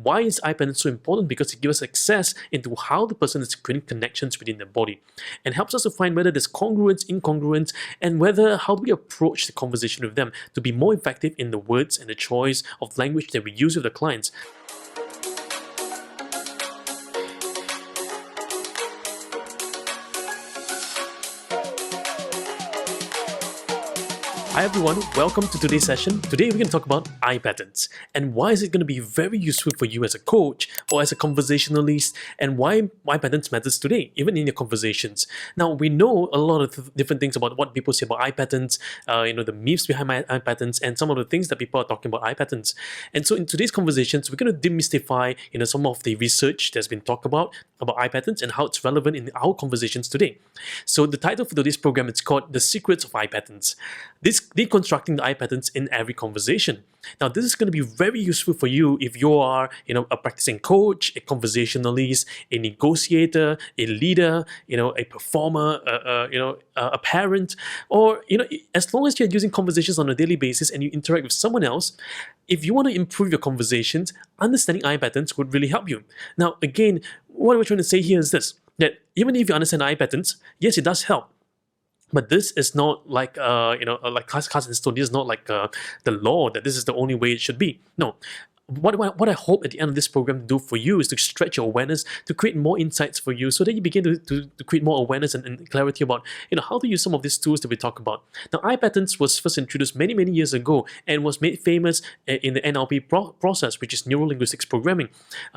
why is eye patterns so important? Because it gives us access into how the person is creating connections within their body and helps us to find whether there's congruence, incongruence, and how do we approach the conversation with them to be more effective in the words and the choice of language that we use with the clients. Hi everyone, welcome to today's session. Today we're going to talk about eye patterns and why is it going to be very useful for you as a coach or as a conversationalist, and why eye patterns matters today, even in your conversations. Now, we know a lot of different things about what people say about eye patterns, the myths behind eye patterns, and some of the things that people are talking about eye patterns. And so in today's conversations, we're going to demystify some of the research that's been talked about eye patterns and how it's relevant in our conversations today. So the title for today's program is called The Secrets of Eye Patterns. Deconstructing the eye patterns in every conversation. Now, this is going to be very useful for you if you are, a practicing coach, a conversationalist, a negotiator, a leader, a performer, a parent, or as long as you're using conversations on a daily basis and you interact with someone else. If you want to improve your conversations, understanding eye patterns would really help you. Now, again, what we're trying to say here is this: that even if you understand eye patterns, yes, it does help. But this is not like like cast in stone. This is not like the law that this is the only way it should be. No. What I hope at the end of this program to do for you is to stretch your awareness, to create more insights for you, so that you begin to create more awareness and clarity about how to use some of these tools that we talk about. Now, eye patterns was first introduced many years ago and was made famous in the NLP process, which is neuro-linguistics programming,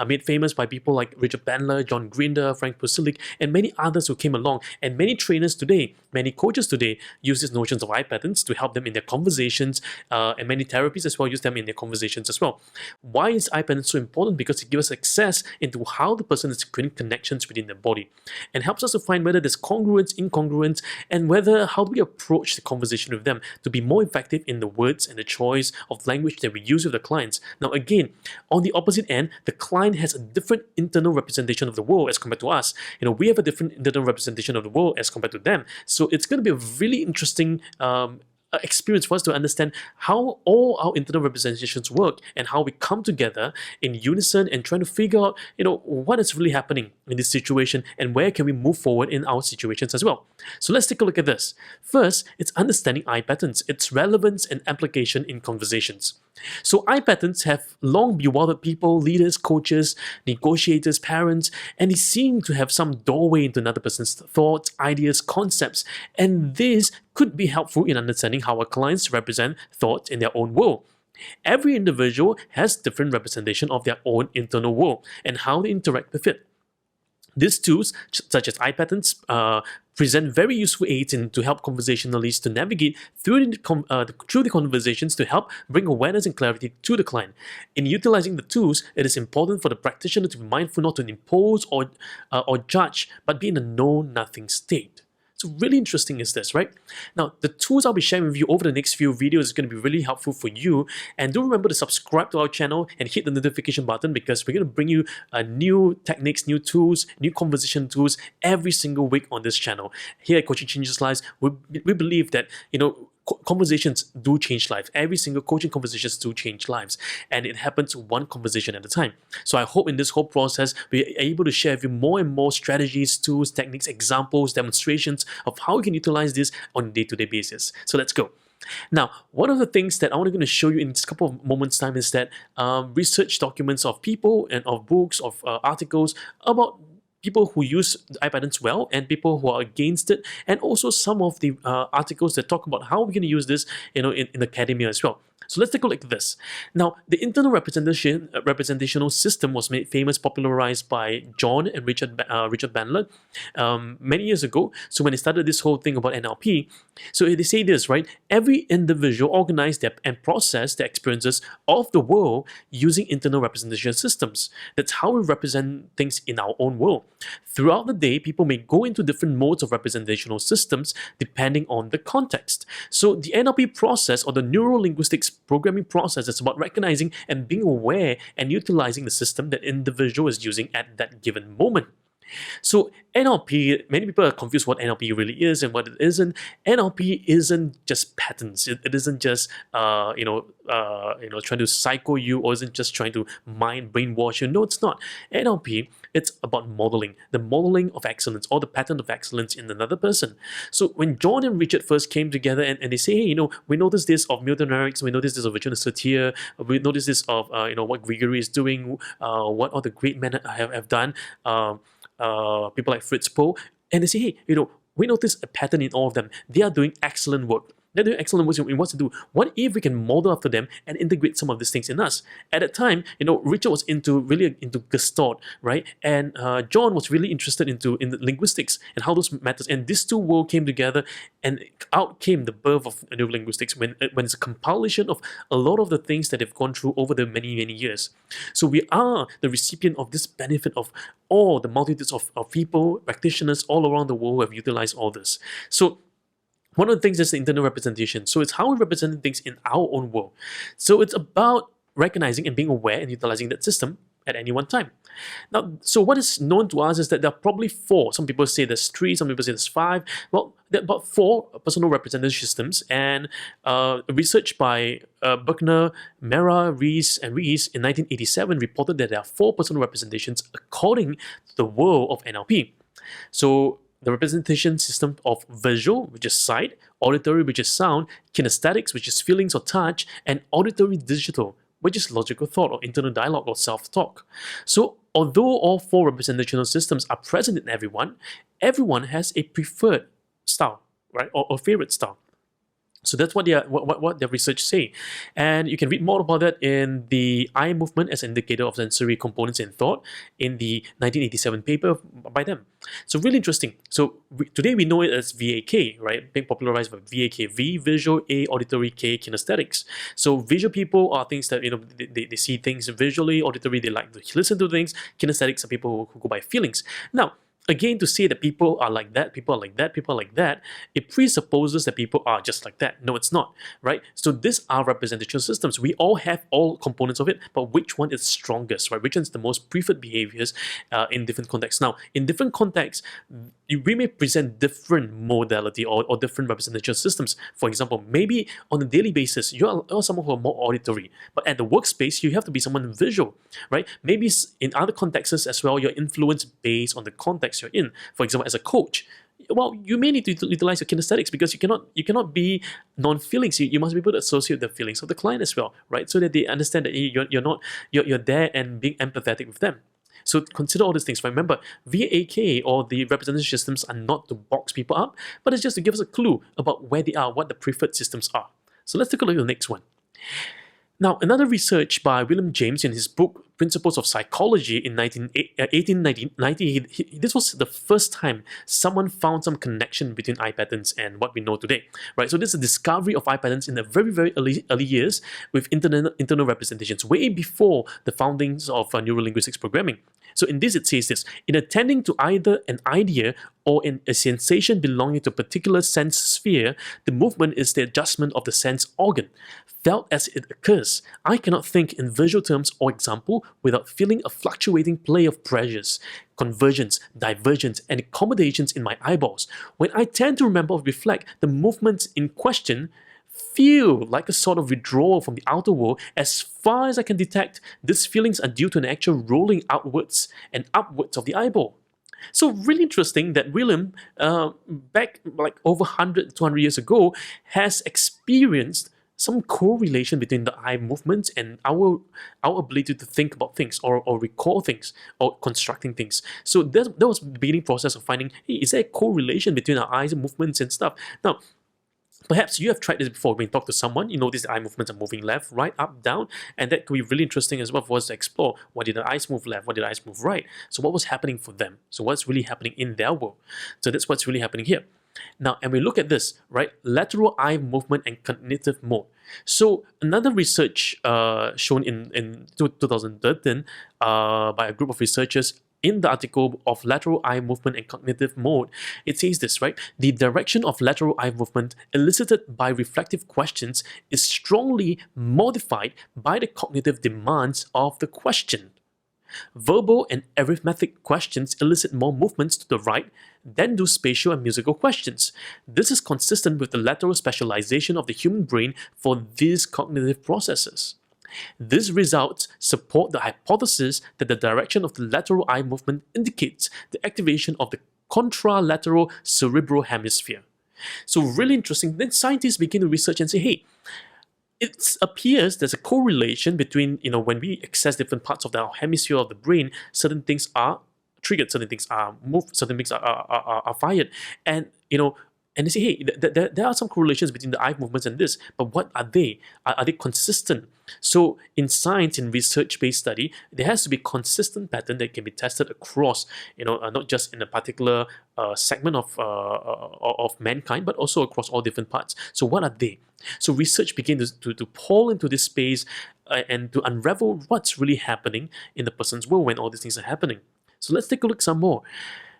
made famous by people like Richard Bandler, John Grinder, Frank Posilic, and many others who came along. And many trainers today, many coaches today use these notions of eye patterns to help them in their conversations, and many therapies as well use them in their conversations as well. Why is eye patterns so important? Because it gives us access into how the person is creating connections within their body and helps us to find whether there's congruence, incongruence, and how do we approach the conversation with them to be more effective in the words and the choice of language that we use with the clients. Now, again, on the opposite end, the client has a different internal representation of the world as compared to us. We have a different internal representation of the world as compared to them. So it's going to be a really interesting experience for us to understand how all our internal representations work and how we come together in unison and trying to figure out what is really happening in this situation and where can we move forward in our situations as well. So let's take a look at this. First, it's understanding eye patterns, its relevance and application in conversations. So eye patterns have long bewildered people, leaders, coaches, negotiators, parents, and they seem to have some doorway into another person's thoughts, ideas, concepts, and this could be helpful in understanding how our clients represent thoughts in their own world. Every individual has different representation of their own internal world and how they interact with it. These tools, such as eye patterns, present very useful aids to help conversationalists to navigate through the conversations to help bring awareness and clarity to the client. In utilizing the tools, it is important for the practitioner to be mindful not to impose or judge, but be in a know-nothing state. So really interesting is this, right? Now, the tools I'll be sharing with you over the next few videos is going to be really helpful for you. And do remember to subscribe to our channel and hit the notification button, because we're going to bring you new techniques, new tools, new conversation tools every single week on this channel. Here at Coaching Changes Lives, we believe that, conversations do change lives. Every single coaching conversations do change lives, and it happens one conversation at a time. So I hope in this whole process we're able to share with you more and more strategies, tools, techniques, examples, demonstrations of how you can utilize this on a day-to-day basis. So let's go. Now, one of the things that I want to show you in just a couple of moments' time is that research documents of people and of books, of articles about people who use eye patterns well and people who are against it, and also some of the articles that talk about how we're going to use this in academia as well. So let's take a look at this. Now, the internal representational system was made famous, popularized by John and Richard Bandler many years ago. So when they started this whole thing about NLP, so they say this, right? Every individual organized and process their experiences of the world using internal representation systems. That's how we represent things in our own world. Throughout the day, people may go into different modes of representational systems depending on the context. So the NLP process, or the neuro-linguistics programming process, is about recognizing and being aware and utilizing the system that individual is using at that given moment. So NLP, many people are confused what NLP really is and what it isn't. NLP isn't just patterns. It isn't just trying to psycho you, or isn't just trying to brainwash you. No, it's not. NLP, it's about modeling, the modeling of excellence, or the pattern of excellence in another person. So when John and Richard first came together and they say, hey, we notice this of Milton Erickson, we notice this of Virginia Satir, we notice this of what Gregory is doing, what all the great men have done. People like Fritz Poe, and they say, hey, we notice a pattern in all of them. They are doing excellent work. They're doing excellent work in what to do. What if we can model after them and integrate some of these things in us? At that time, Richard was really into Gestalt, right? And John was really interested in linguistics and how those matters. And these two worlds came together, and out came the birth of neurolinguistics, when it's a compilation of a lot of the things that have gone through over the many, many years. So we are the recipient of this benefit of all the multitudes of people, practitioners all around the world who have utilized all this. So one of the things is the internal representation. So it's how we represent things in our own world. So it's about recognizing and being aware and utilizing that system at any one time. Now, so what is known to us is that there are probably 4. Some people say there's 3, some people say there's 5. Well, there are about 4 personal representative systems, and research by Buckner, Mera, Rees in 1987 reported that there are 4 personal representations according to the world of NLP. So the representation system of visual, which is sight, auditory, which is sound, kinesthetics, which is feelings or touch, and auditory digital, which is logical thought or internal dialogue or self-talk. So although all 4 representational systems are present in everyone has a preferred style, right, or favorite style. So that's what their research say. And you can read more about that in the eye movement as an indicator of sensory components in thought in the 1987 paper by them. So really interesting. So today we know it as VAK, right? Being popularized by VAK, V, visual, A, auditory, K, kinesthetics. So visual people are things that, they see things visually, auditory, they like to listen to things, kinesthetics are people who go by feelings. Now, again, to say that people are like that, people are like that, people are like that, it presupposes that people are just like that. No, it's not, right? So these are representation systems. We all have all components of it, but which one is strongest, right? Which one's the most preferred behaviors in different contexts? Now, in different contexts, we may present different modality or different representation systems. For example, maybe on a daily basis, you're someone who are more auditory, but at the workspace, you have to be someone visual, right? Maybe in other contexts as well, you're influenced based on the context you're in. For example, as a coach, well, you may need to utilize your kinesthetics because you cannot be non-feelings. You must be able to associate the feelings of the client as well, right? So that they understand that you're there and being empathetic with them. So consider all these things. Remember, VAK or the representation systems are not to box people up, but it's just to give us a clue about where they are, what the preferred systems are. So let's take a look at the next one. Now, another research by William James in his book Principles of Psychology in 1890, this was the first time someone found some connection between eye patterns and what we know today, right? So this is a discovery of eye patterns in the very, very early years with internal representations, way before the foundings of neurolinguistics programming. So in this, it says this: in attending to either an idea or a sensation belonging to a particular sense sphere, the movement is the adjustment of the sense organ, felt as it occurs. I cannot think in visual terms or example without feeling a fluctuating play of pressures, conversions, divergence, and accommodations in my eyeballs. When I tend to remember or reflect, the movements in question feel like a sort of withdrawal from the outer world. As far as I can detect, these feelings are due to an actual rolling outwards and upwards of the eyeball. So really interesting that William, back like over 100, 200 years ago, has experienced some correlation between the eye movements and our ability to think about things or recall things or constructing things. So that was the beginning process of finding, hey, is there a correlation between our eyes and movements and stuff? Now, perhaps you have tried this before. When you talk to someone, you notice the eye movements are moving left, right, up, down, and that could be really interesting as well for us to explore. Why did the eyes move left? Why did the eyes move right? So what was happening for them? So what's really happening in their world? So that's what's really happening here. Now, and we look at this, right? Lateral eye movement and cognitive mode. So another research shown in 2013 by a group of researchers in the article of lateral eye movement and cognitive mode, it says this, right? The direction of lateral eye movement elicited by reflective questions is strongly modified by the cognitive demands of the question. Verbal and arithmetic questions elicit more movements to the right than do spatial and musical questions. This is consistent with the lateral specialization of the human brain for these cognitive processes. These results support the hypothesis that the direction of the lateral eye movement indicates the activation of the contralateral cerebral hemisphere. So really interesting. Then scientists begin to research and say, hey, it appears there's a correlation between, when we access different parts of the hemisphere of the brain, certain things are triggered, certain things are moved, certain things are fired. And, and they say, hey, there are some correlations between the eye movements and this, but what are they? Are they consistent? So in science, in research-based study, there has to be a consistent pattern that can be tested across, not just in a particular segment of mankind, but also across all different parts. So what are they? So research began to pull into this space and to unravel what's really happening in the person's world when all these things are happening. So let's take a look some more.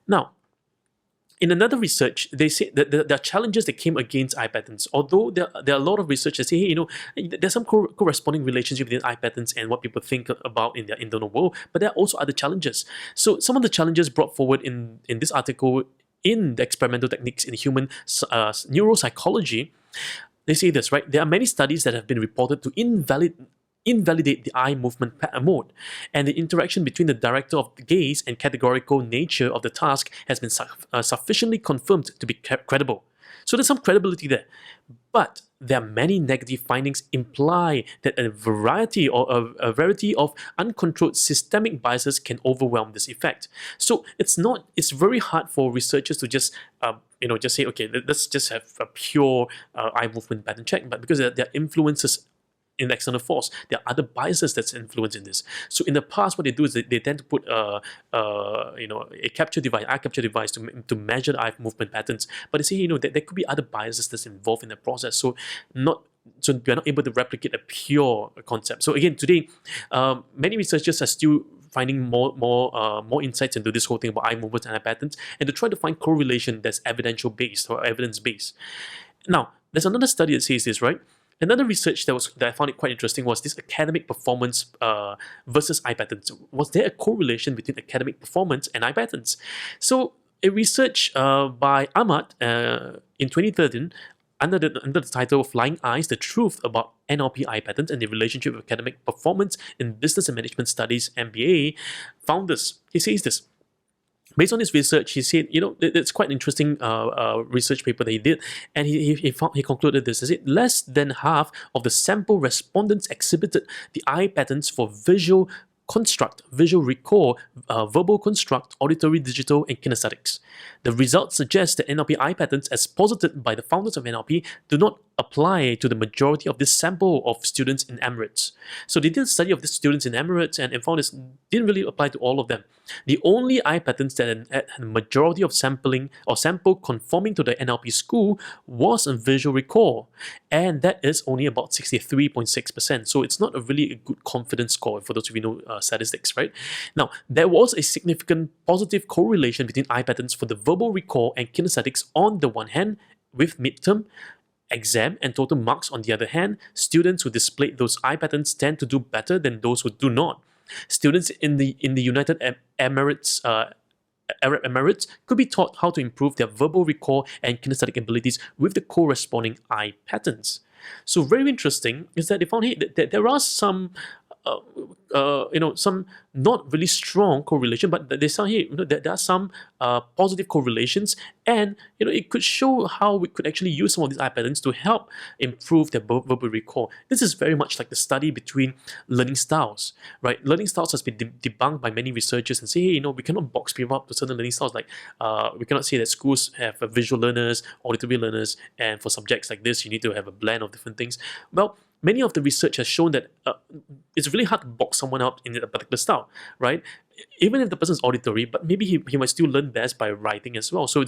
Now, in another research, they say that there are challenges that came against eye patterns. Although there are a lot of research that say, hey, there's some corresponding relationship between eye patterns and what people think about in their internal world, but there are also other challenges. So some of the challenges brought forward in this article in the experimental techniques in human neuropsychology, they say this, right? There are many studies that have been reported to invalidate the eye movement mode, and the interaction between the director of the gaze and categorical nature of the task has been sufficiently confirmed to be credible. So there's some credibility there. But there are many negative findings imply that a variety of uncontrolled systemic biases can overwhelm this effect. So it's very hard for researchers to just just say, okay, let's just have a pure eye movement pattern check, but because there are influences in the external force, there are other biases that's influencing this. So in the past, what they do is they tend to put a eye capture device to measure the eye movement patterns. But they say there could be other biases that's involved in the process. So we're not able to replicate a pure concept. So again, today, many researchers are still finding more insights into this whole thing about eye movements and eye patterns, and to try to find correlation that's evidential based or evidence based. Now, there's another study that says this, right? Another research that I found it quite interesting was this academic performance versus eye patterns. Was there a correlation between academic performance and eye patterns? So a research by Ahmad in 2013 under the title Flying Eyes, The Truth About NLP Eye Patterns and the Relationship with Academic Performance in Business and Management Studies, MBA, found this. He says this. Based on his research, he said, it's quite an interesting research paper that he did, and he concluded this. He said less than half of the sample respondents exhibited the eye patterns for visual construct, visual recall, verbal construct, auditory, digital, and kinesthetics. The results suggest that NLP eye patterns, as posited by the founders of NLP, do not apply to the majority of this sample of students in Emirates. So they did a study of the students in Emirates and found this didn't really apply to all of them. The only eye patterns that had a majority of sample conforming to the NLP school was a visual recall, and that is only about 63.6%. So it's not really a good confidence score for those of you who know statistics, right? Now, there was a significant positive correlation between eye patterns for the verbal recall and kinesthetics on the one hand, with midterm exam and total marks on the other hand. Students who displayed those eye patterns tend to do better than those who do not. Students in the United Emirates, Arab Emirates, could be taught how to improve their verbal recall and kinesthetic abilities with the corresponding eye patterns. So very interesting is that they found that there are some some not really strong correlation, but they found there are some positive correlations, and it could show how we could actually use some of these eye patterns to help improve their verbal recall. This is very much like the study between learning styles, right? Learning styles has been debunked by many researchers and say, we cannot box people up to certain learning styles. Like we cannot say that schools have visual learners, auditory learners, and for subjects like this, you need to have a blend of different things. Well, many of the research has shown that it's really hard to box someone up in a particular style, right? Even if the person is auditory, but maybe he might still learn best by writing as well. So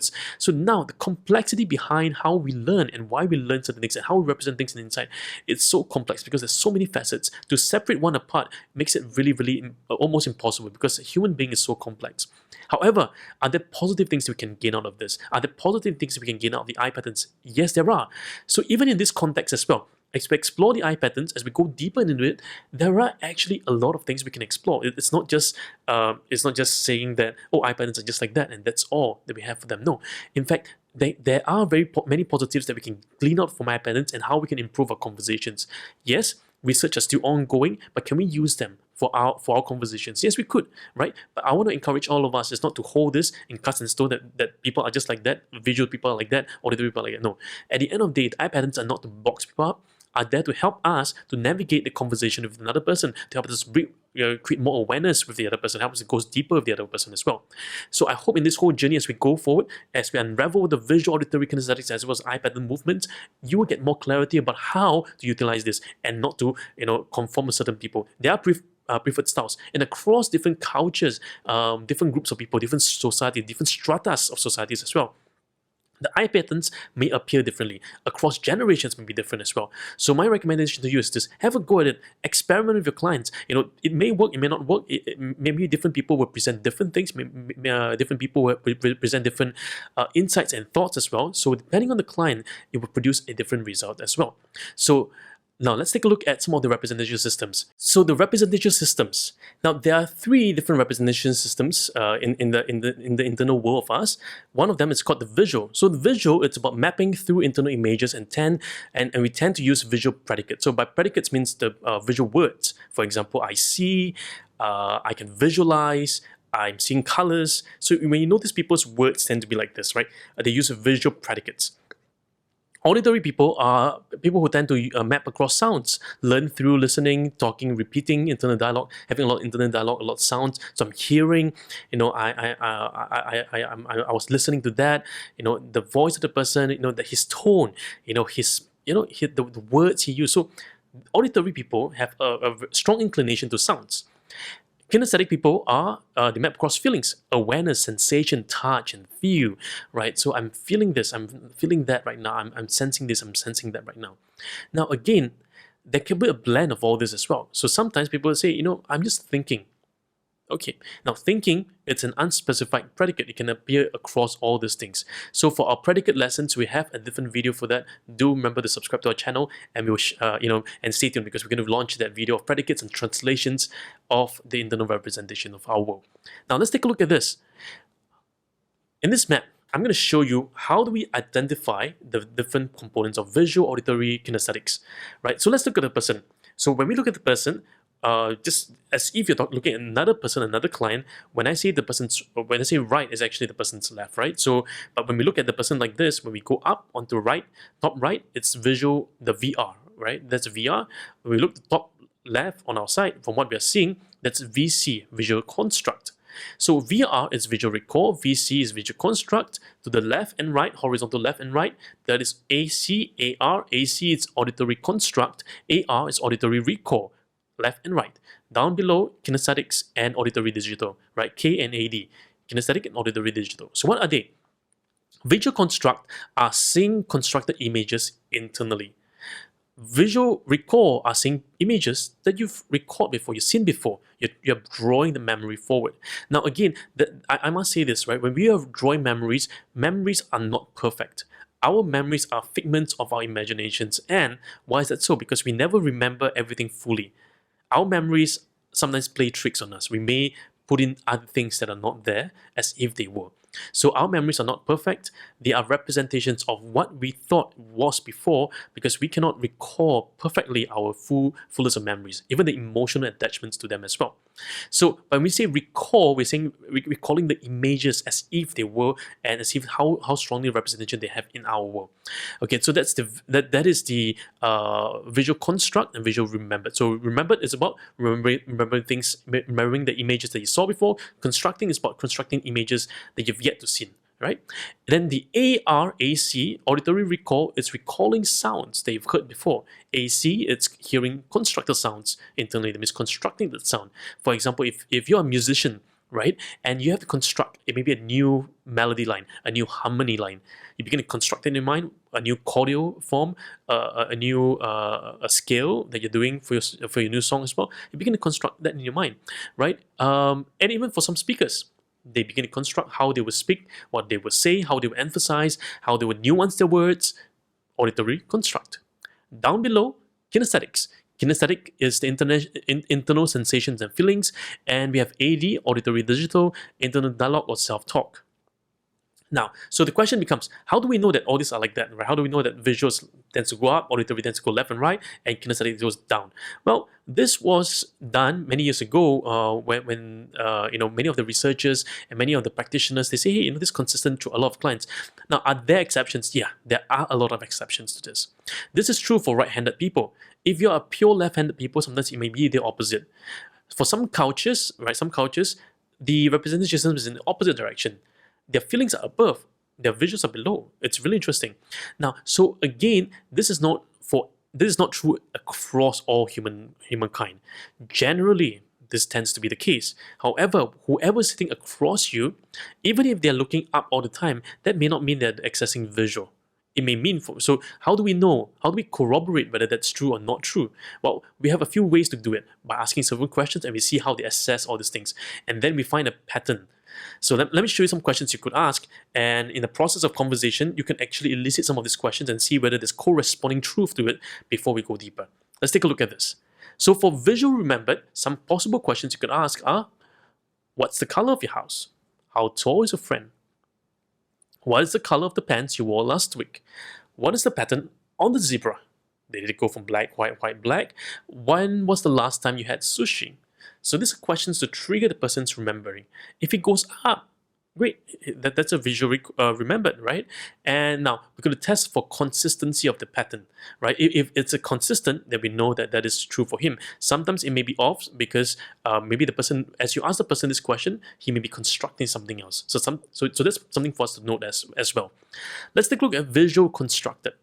now the complexity behind how we learn and why we learn certain things and how we represent things inside, it's so complex because there's so many facets. To separate one apart makes it really, really almost impossible because a human being is so complex. However, are there positive things we can gain out of this? Are there positive things we can gain out of the eye patterns? Yes, there are. So even in this context as well, as we explore the eye patterns, as we go deeper into it, there are actually a lot of things we can explore. It's not just saying that, oh, eye patterns are just like that and that's all that we have for them. No, in fact, there are many positives that we can glean out from eye patterns and how we can improve our conversations. Yes, research is still ongoing, but can we use them for our conversations? Yes, we could, right? But I want to encourage all of us is not to hold this in cast and stone that people are just like that, visual people are like that, auditory people are like that. No. At the end of the day, the eye patterns are not to box people up, are there to help us to navigate the conversation with another person, to help us create more awareness with the other person, help us to go deeper with the other person as well. So I hope in this whole journey as we go forward, as we unravel the visual, auditory, kinesthetics as well as eye pattern movements, you will get more clarity about how to utilize this and not to conform to certain people. There are preferred styles, and across different cultures, different groups of people, different societies, different stratas of societies as well. The eye patterns may appear differently. Across generations may be different as well. So my recommendation to you is this: have a go at it. Experiment with your clients. It may work, it may not work. Maybe different people will present different things. Different people will present different insights and thoughts as well. So depending on the client, it will produce a different result as well. So now let's take a look at some of the representation systems. So the representation systems. Now there are 3 different representation systems in the internal world of us. One of them is called the visual. So the visual, it's about mapping through internal images and we tend to use visual predicates. So by predicates means the visual words. For example, I see, I can visualize, I'm seeing colors. So when you notice people's words tend to be like this, right? They use visual predicates. Auditory people are people who tend to map across sounds, learn through listening, talking, repeating internal dialogue, having a lot of internal dialogue, a lot of sounds. So I'm hearing, I was listening to that, the voice of the person, his tone, the words he used. So auditory people have a strong inclination to sounds. Kinesthetic people are, they map across feelings, awareness, sensation, touch, and feel, right? So I'm feeling this, I'm feeling that right now, I'm sensing this, I'm sensing that right now. Now again, there can be a blend of all this as well. So sometimes people say, I'm just thinking. Okay, now thinking, it's an unspecified predicate. It can appear across all these things. So for our predicate lessons, we have a different video for that. Do remember to subscribe to our channel, and we will, and stay tuned because we're going to launch that video of predicates and translations of the internal representation of our world. Now let's take a look at this. In this map, I'm going to show you how do we identify the different components of visual, auditory, kinesthetics, right? So let's look at the person. So when we look at the person, just as if you're looking at another person, another client, when I say right, is actually the person's left, right? So, but when we look at the person like this, when we go up onto right, top right, it's visual, the VR, right? That's VR. When we look at the top left on our side, from what we are seeing, that's VC, visual construct. So VR is visual recall, VC is visual construct. To the left and right, horizontal left and right, that is AC, AR. AC is auditory construct, AR is auditory recall, left and right. Down below, kinesthetics and auditory digital, right? K and AD, kinesthetic and auditory digital. So what are they? Visual construct are seeing constructed images internally. Visual recall are seeing images that you've recalled before, you've seen before. You're drawing the memory forward. Now again, I must say this, right? When we are drawing memories are not perfect. Our memories are figments of our imaginations. And why is that so? Because we never remember everything fully. Our memories sometimes play tricks on us. We may put in other things that are not there as if they were. So our memories are not perfect. They are representations of what we thought was before, because we cannot recall perfectly our fullest of memories, even the emotional attachments to them as well. So when we say recall, we're saying recalling the images as if they were, and as if how strongly representation they have in our world. Okay, so that is the visual construct and visual remembered. So remembered is about remembering things, remembering the images that you saw before. Constructing is about constructing images that you've yet to see, right? Then the ARAC, auditory recall, is recalling sounds that you've heard before. AC, it's hearing constructed sounds internally, that means constructing that sound. For example, if you're a musician, right, and you have to construct maybe a new melody line, a new harmony line, you begin to construct in your mind a new chordal form, a new scale that you're doing for your new song as well. You begin to construct that in your mind, right? And even for some speakers, they begin to construct how they will speak, what they will say, how they will emphasize, how they will nuance their words. Auditory construct. Down below, Kinesthetics. Kinesthetic is the internal sensations and feelings, and we have AD, auditory digital, internal dialogue or self-talk. Now, so the question becomes, how do we know that all these are like that, right? How do we know that visuals tends to go up, auditory tends to go left and right, and kinesthetic goes down? Well, this was done many years ago when many of the researchers and many of the practitioners, they say, hey, this is consistent to a lot of clients. Now, are there exceptions? Yeah, there are a lot of exceptions to this. This is true for right-handed people. If you're a pure left-handed people, sometimes it may be the opposite. For some cultures, right, the representation system is in the opposite direction. Their feelings are above, their visuals are below. It's really interesting. Now, so again, this is not true across all humankind. Generally, this tends to be the case. However, whoever's sitting across you, even if they're looking up all the time, that may not mean they're accessing visual. It may mean so how do we know? How do we corroborate whether that's true or not true? Well, we have a few ways to do it by asking several questions, and we see how they assess all these things. And then we find a pattern. So let me show you some questions you could ask, and in the process of conversation, you can actually elicit some of these questions and see whether there's corresponding truth to it before we go deeper. Let's take a look at this. So for visual remembered, some possible questions you could ask are, what's the color of your house? How tall is your friend? What is the color of the pants you wore last week? What is the pattern on the zebra? Did it go from black, white, white, black? When was the last time you had sushi? So these are questions to trigger the person's remembering. If it goes up, great, that's a visual remembered, right? And now we're going to test for consistency of the pattern, right? If it's a consistent, then we know that that is true for him. Sometimes it may be off because maybe the person, as you ask the person this question, he may be constructing something else. So that's something for us to note as well. Let's take a look at visual constructed.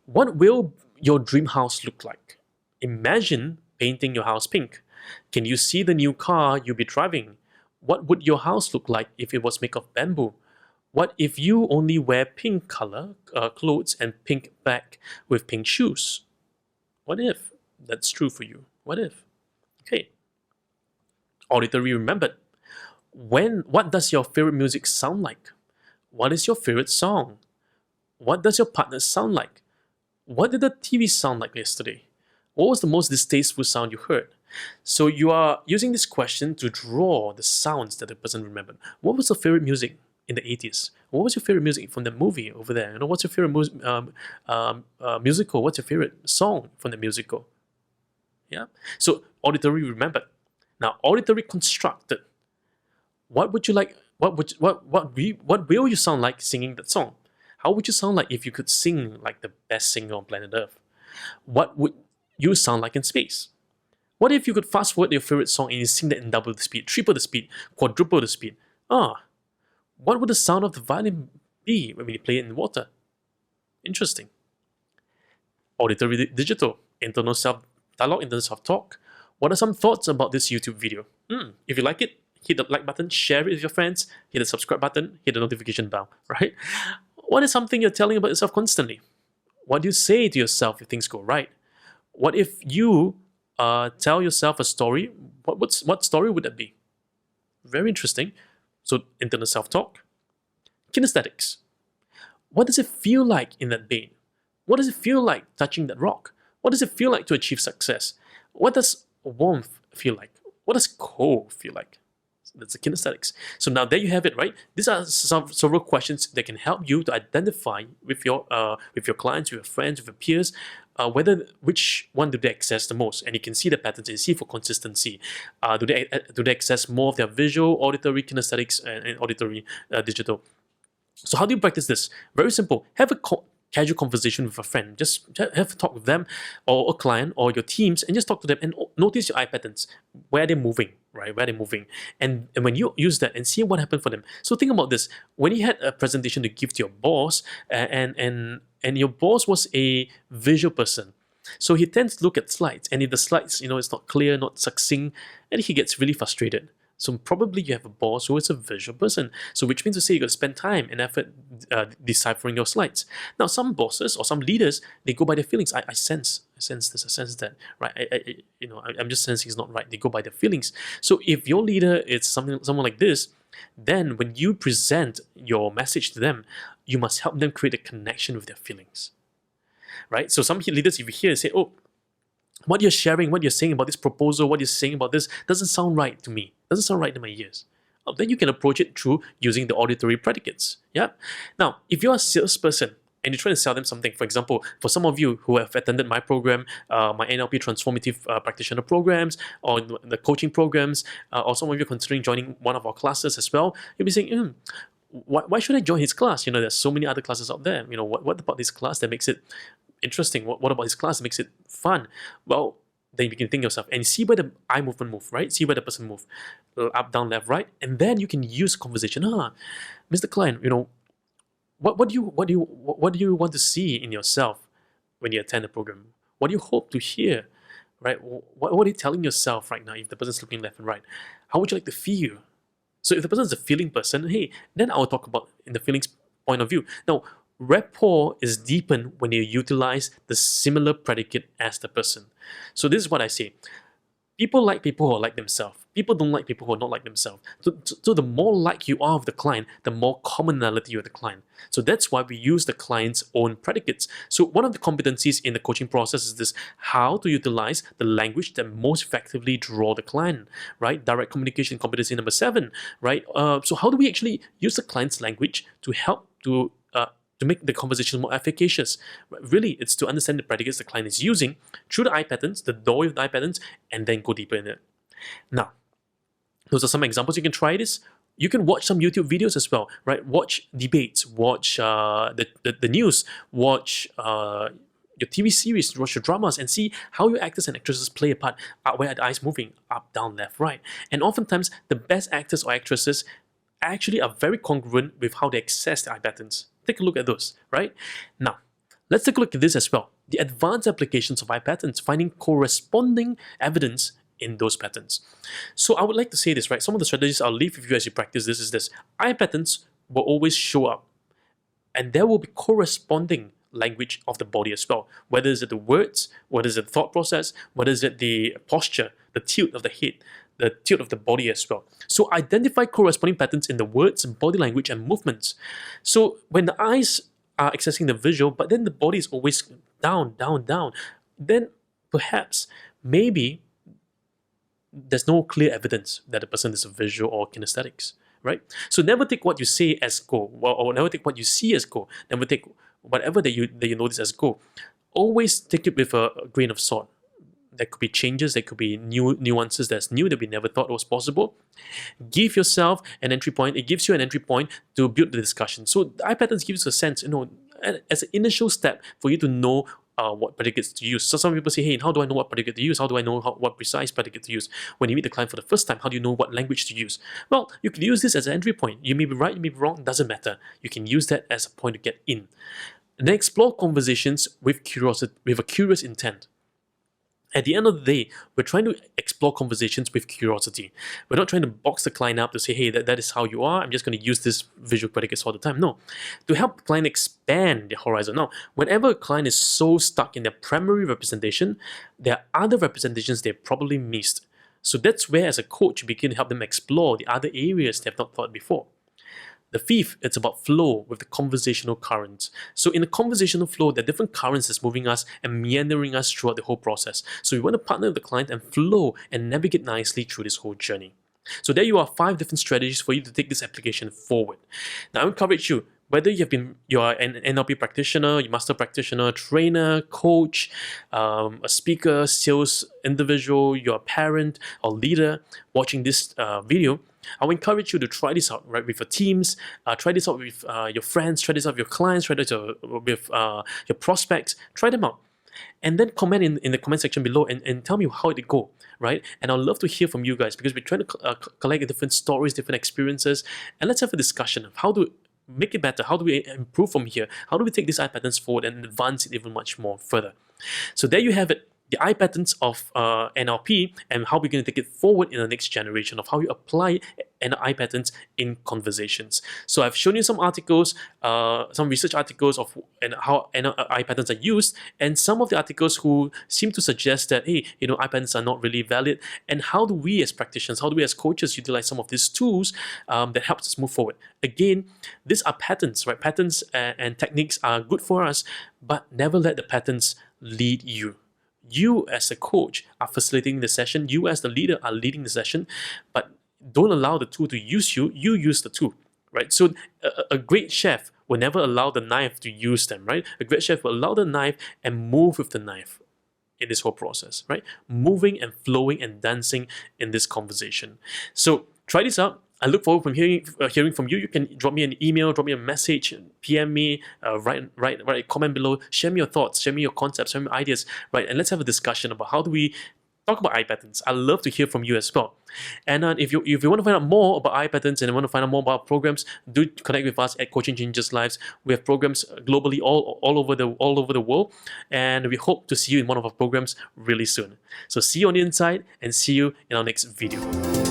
What will your dream house look like? Imagine painting your house pink. Can you see the new car you'll be driving? What would your house look like if it was made of bamboo? What if you only wear pink color clothes and pink bag with pink shoes? What if that's true for you? What if? Okay. Auditory remembered. What does your favorite music sound like? What is your favorite song? What does your partner sound like? What did the TV sound like yesterday? What was the most distasteful sound you heard? So you are using this question to draw the sounds that the person remembered. What was your favorite music in the 80s? What was your favorite music from the movie over there? What's your favorite musical? What's your favorite song from the musical? Yeah. So auditory remembered. Now auditory constructed. What would you like? What will you sound like singing that song? How would you sound like if you could sing like the best singer on planet Earth? What would you sound like in space? What if you could fast forward your favorite song and you sing that in double the speed, triple the speed, quadruple the speed? What would the sound of the violin be when you play it in water? Interesting. Auditory digital, internal self-dialogue, internal self-talk. What are some thoughts about this YouTube video? If you like it, hit the like button, share it with your friends, hit the subscribe button, hit the notification bell, right? What is something you're telling about yourself constantly? What do you say to yourself if things go right? What if you tell yourself a story? What story would that be? Very interesting. So internal self-talk. Kinesthetics. What does it feel like in that bed? What does it feel like touching that rock? What does it feel like to achieve success? What does warmth feel like? What does cold feel like? That's the kinesthetics. So now there you have it, right? These are several questions that can help you to identify with your clients, with your friends, with your peers, which one do they access the most, and you can see the patterns and see for consistency. Do they access more of their visual, auditory, kinesthetics, and auditory digital? So how do you practice this? Very simple. Have a casual conversation with a friend. Just have a talk with them or a client or your teams and just talk to them and notice your eye patterns. Where are they moving, right? Where are they moving? And when you use that and see what happened for them. So think about this. When you had a presentation to give to your boss and your boss was a visual person, so he tends to look at slides, and if the slides, it's not clear, not succinct, and he gets really frustrated. So probably you have a boss who is a visual person. So which means to say you got to spend time and effort deciphering your slides. Now some bosses or some leaders, they go by their feelings. I sense this, I sense that, right? I'm just sensing it's not right. They go by their feelings. So if your leader is someone like this, then when you present your message to them, you must help them create a connection with their feelings, right? So some leaders, if you hear and say, oh, what you're sharing, what you're saying about this proposal, what you're saying about this doesn't sound right to me, doesn't sound right in my ears. Then you can approach it through using the auditory predicates. Yeah. Now, if you're a salesperson and you're trying to sell them something, for example, for some of you who have attended my program, my NLP Transformative Practitioner programs, or the coaching programs, or some of you considering joining one of our classes as well, you'll be saying, why should I join his class? There's so many other classes out there. What about this class that makes it interesting? What about his class that makes it fun? Well, then you can think yourself and see where the eye movement move, right? See where the person move, up, down, left, right, and then you can use conversation. Mr. Klein, what do you want to see in yourself when you attend the program? What do you hope to hear, right? What are you telling yourself right now if the person's looking left and right? How would you like to feel? So if the person is a feeling person, hey, then I'll talk about in the feelings point of view. Now, rapport is deepened when you utilize the similar predicate as the person. So this is what I say. People like people who are like themselves. People don't like people who are not like themselves. So the more like you are of the client, the more commonality you have with the client. So that's why we use the client's own predicates. So one of the competencies in the coaching process is this: how to utilize the language that most effectively draw the client, right? Direct communication competency number 7, right? So how do we actually use the client's language to help to make the conversation more efficacious? Really, it's to understand the predicates the client is using through the eye patterns, the doorway of the eye patterns, and then go deeper in it. Now, those are some examples. You can try this. You can watch some YouTube videos as well, right? Watch debates, watch the news, watch your TV series, watch your dramas, and see how your actors and actresses play a part. Where are the eyes moving? Up, down, left, right. And oftentimes, the best actors or actresses actually are very congruent with how they access the eye patterns. Take a look at those, right? Now, let's take a look at this as well. The advanced applications of eye patterns, finding corresponding evidence in those patterns. So I would like to say this, right? Some of the strategies I'll leave with you as you practice this is this. Eye patterns will always show up, and there will be corresponding language of the body as well. Whether is it the words, whether is it the thought process, whether is it the posture, the tilt of the head, the tilt of the body as well. So identify corresponding patterns in the words, body language, and movements. So when the eyes are accessing the visual, but then the body is always down, down, down, then perhaps, maybe, there's no clear evidence that the person is a visual or kinesthetics, right? So never take what you say as go, or never take what you see as go. Never take whatever that you notice as go. Always take it with a grain of salt. There could be changes, there could be new nuances that's new that we never thought was possible. Give yourself an entry point. It gives you an entry point to build the discussion. So the eye patterns gives you a sense, as an initial step for you to know what predicates to use. So some people say, hey, how do I know what predicate to use? How do I know what precise predicate to use? When you meet the client for the first time, how do you know what language to use? Well, you can use this as an entry point. You may be right, you may be wrong, doesn't matter. You can use that as a point to get in. And then explore conversations with curiosity, with a curious intent. At the end of the day, we're trying to explore conversations with curiosity. We're not trying to box the client up to say, hey, that is how you are. I'm just going to use this visual predicates all the time. No. To help the client expand their horizon. Now, whenever a client is so stuck in their primary representation, there are other representations they probably missed. So that's where, as a coach, you begin to help them explore the other areas they have not thought before. The fifth, it's about flow with the conversational currents. So in the conversational flow, there are different currents that's moving us and meandering us throughout the whole process. So we want to partner with the client and flow and navigate nicely through this whole journey. So there you are, 5 different strategies for you to take this application forward. Now I encourage you, whether you are an NLP practitioner, you master practitioner, trainer, coach, a speaker, sales individual, you're a parent or leader watching this video, I will encourage you to try this out, right, with your teams, try this out with your friends, try this out with your clients, try this out with your prospects, try them out. And then comment in the comment section below and tell me how it go, right? And I'd love to hear from you guys, because we're trying to collect different stories, different experiences, and let's have a discussion of how to make it better. How do we improve from here? How do we take these eye patterns forward and advance it even much more further? So there you have it. The eye patterns of NLP and how we're going to take it forward in the next generation of how you apply eye patterns in conversations. So I've shown you some articles, some research articles of how eye patterns are used, and some of the articles who seem to suggest that, hey, eye patterns are not really valid, and how do we as practitioners, how do we as coaches utilize some of these tools that helps us move forward. Again, these are patterns, right? Patterns and techniques are good for us, but never let the patterns lead you. You as a coach are facilitating the session. You as the leader are leading the session, but don't allow the tool to use you. You use the tool, right? So a great chef will never allow the knife to use them, right? A great chef will allow the knife and move with the knife in this whole process, right? Moving and flowing and dancing in this conversation. So try this out. I look forward from hearing from you. You can drop me an email, drop me a message, PM me, write a comment below. Share me your thoughts, share me your concepts, share me your ideas, right? And let's have a discussion about how do we talk about eye patterns. I love to hear from you as well. And if you want to find out more about eye patterns and you want to find out more about programs, do connect with us at Coaching Changes Lives. We have programs globally all over the world, and we hope to see you in one of our programs really soon. So see you on the inside, and see you in our next video.